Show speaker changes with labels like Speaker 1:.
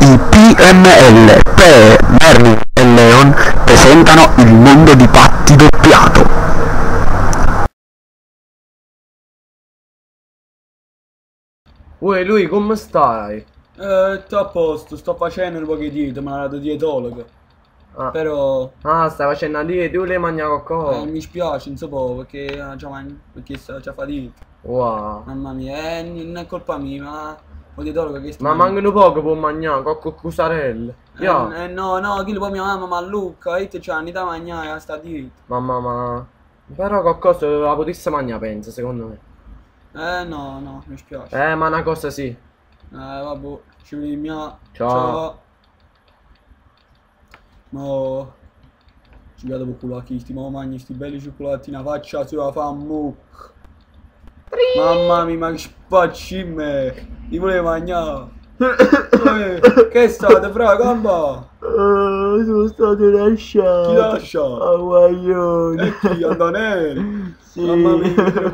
Speaker 1: I PML, Pe, Merlin e Leon presentano Il mondo di Patti doppiato.
Speaker 2: Uè, lui, come stai?
Speaker 3: Sto a posto, sto facendo un po' di dieta, mi ha dato dietologo.
Speaker 2: Ah,
Speaker 3: Però
Speaker 2: stai facendo la dieta, tu le mangi qualcosa?
Speaker 3: mi spiace, non so po', perché c'ha fatica.
Speaker 2: Wow.
Speaker 3: Mamma mia, non è colpa mia, ma il dietologo che sta.
Speaker 2: Ma mancano poco per mangiare, qualche cusarella.
Speaker 3: No, chi lo può mia mamma, ma Luca, e te c'hanno da mangiare a sta dieta.
Speaker 2: Mamma, ma... Però qualcosa la potessi mangiare, penso, secondo me.
Speaker 3: No, mi spiace.
Speaker 2: Ma una cosa sì.
Speaker 3: Vabbè, ci vediamo.
Speaker 2: Ciao.
Speaker 3: No, ci vedo per culo a chi sti mangi sti belli cioccolatini, la faccia sua fa muc. Mamma mia, ma che spacci me! Li volevo mangiare! Che è stato, fra, gamba?
Speaker 2: Sono stato
Speaker 3: Chi
Speaker 2: lasciato.
Speaker 3: lascia?
Speaker 2: A guaglione.
Speaker 3: E chi? Antonello?
Speaker 2: Sì.
Speaker 3: Mamma mia, che